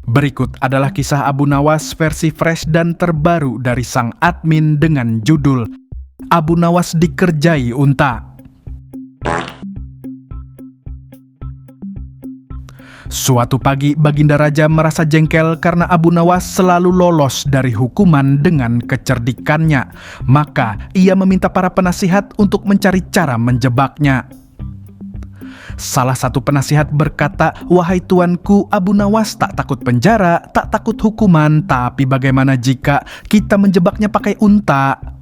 Berikut adalah kisah Abu Nawas versi fresh dan terbaru dari sang admin dengan judul Abu Nawas dikerjai unta. Suatu pagi, Baginda Raja merasa jengkel karena Abu Nawas selalu lolos dari hukuman dengan kecerdikannya. Maka ia meminta para penasihat untuk mencari cara menjebaknya. Salah satu penasihat berkata, "Wahai tuanku, Abu Nawas tak takut penjara, tak takut hukuman, tapi bagaimana jika kita menjebaknya pakai unta?"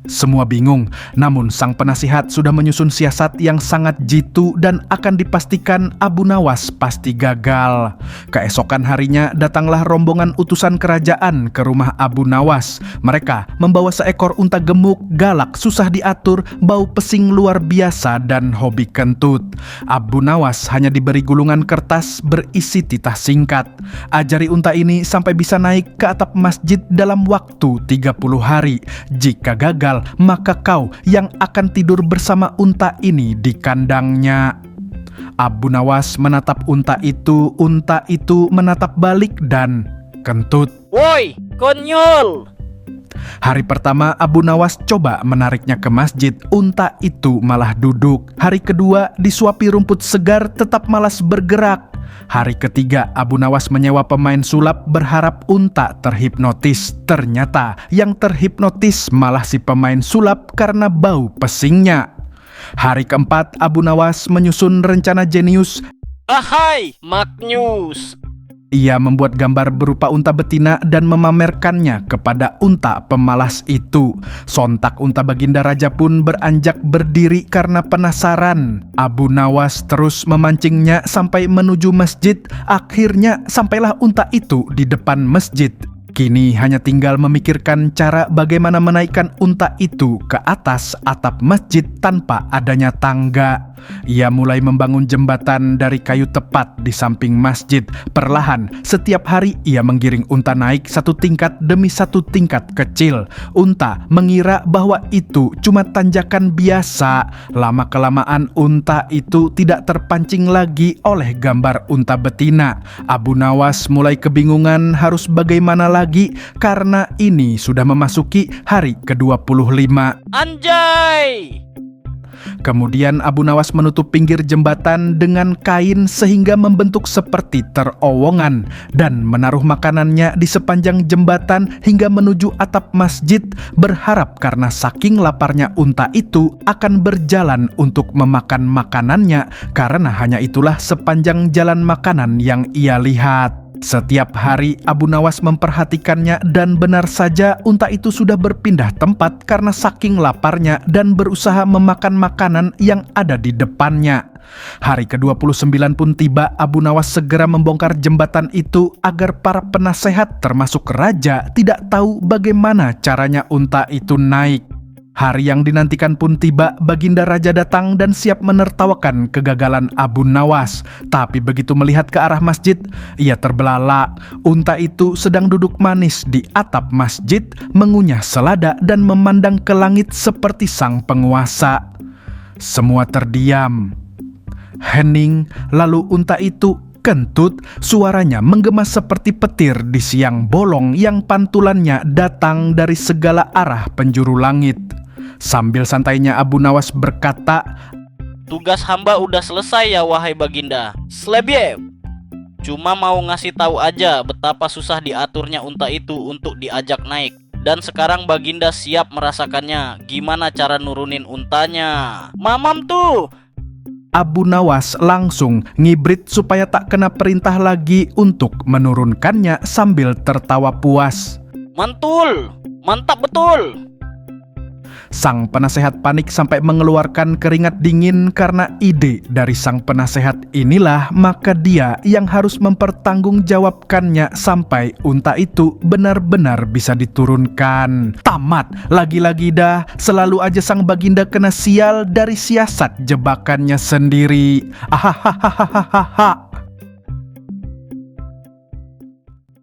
Semua bingung, namun sang penasihat sudah menyusun siasat yang sangat jitu dan akan dipastikan Abu Nawas pasti gagal. Keesokan harinya datanglah rombongan utusan kerajaan ke rumah Abu Nawas. Mereka membawa seekor unta gemuk, galak, susah diatur, bau pesing luar biasa, dan hobi kentut. Abu Nawas hanya diberi gulungan kertas berisi titah singkat. Ajari unta ini sampai bisa naik ke atap masjid dalam waktu 30 hari. Jika gagal, maka kau yang akan tidur bersama unta ini di kandangnya. Abu Nawas menatap unta itu menatap balik dan kentut. Woi, konyol! Hari pertama Abu Nawas coba menariknya ke masjid, unta itu malah duduk. Hari kedua disuapi rumput segar tetap malas bergerak. Hari ketiga Abu Nawas menyewa pemain sulap berharap unta terhipnotis. Ternyata yang terhipnotis malah si pemain sulap karena bau pesingnya. Hari keempat Abu Nawas menyusun rencana jenius. Ahai, Magnus! Ia membuat gambar berupa unta betina dan memamerkannya kepada unta pemalas itu. Sontak unta Baginda Raja pun beranjak berdiri karena penasaran. Abu Nawas terus memancingnya sampai menuju masjid. Akhirnya sampailah unta itu di depan masjid. Kini hanya tinggal memikirkan cara bagaimana menaikkan unta itu ke atas atap masjid tanpa adanya tangga. Ia mulai membangun jembatan dari kayu tepat di samping masjid. Perlahan, setiap hari ia menggiring unta naik satu tingkat demi satu tingkat kecil. Unta mengira bahwa itu cuma tanjakan biasa. Lama-kelamaan unta itu tidak terpancing lagi oleh gambar unta betina. Abu Nawas mulai kebingungan harus bagaimana lagi karena ini sudah memasuki hari ke-25. Anjay! Kemudian Abu Nawas menutup pinggir jembatan dengan kain sehingga membentuk seperti terowongan dan menaruh makanannya di sepanjang jembatan hingga menuju atap masjid, berharap karena saking laparnya unta itu akan berjalan untuk memakan makanannya karena hanya itulah sepanjang jalan makanan yang ia lihat. Setiap hari Abu Nawas memperhatikannya dan benar saja unta itu sudah berpindah tempat karena saking laparnya dan berusaha memakan makanan yang ada di depannya. Hari ke-29 pun tiba. Abu Nawas segera membongkar jembatan itu agar para penasehat termasuk raja tidak tahu bagaimana caranya unta itu naik. Hari yang dinantikan pun tiba. Baginda Raja datang dan siap menertawakan kegagalan Abu Nawas. Tapi begitu melihat ke arah masjid, ia terbelalak. Unta itu sedang duduk manis di atap masjid, mengunyah selada dan memandang ke langit seperti sang penguasa. Semua terdiam. Hening, lalu unta itu kentut, suaranya menggema seperti petir di siang bolong yang pantulannya datang dari segala arah penjuru langit. Sambil santainya Abu Nawas berkata, Tugas hamba udah selesai ya wahai Baginda. Slebiev! Cuma mau ngasih tahu aja betapa susah diaturnya unta itu untuk diajak naik. Dan sekarang Baginda siap merasakannya. Gimana cara nurunin untanya? Mamam tuh! Abu Nawas langsung ngibrit supaya tak kena perintah lagi untuk menurunkannya sambil tertawa puas. Mantul! Mantap betul! Sang penasehat panik sampai mengeluarkan keringat dingin karena ide dari sang penasehat inilah maka dia yang harus mempertanggungjawabkannya sampai unta itu benar-benar bisa diturunkan. Tamat, lagi-lagi dah, selalu aja sang Baginda kena sial dari siasat jebakannya sendiri. Ahahaha.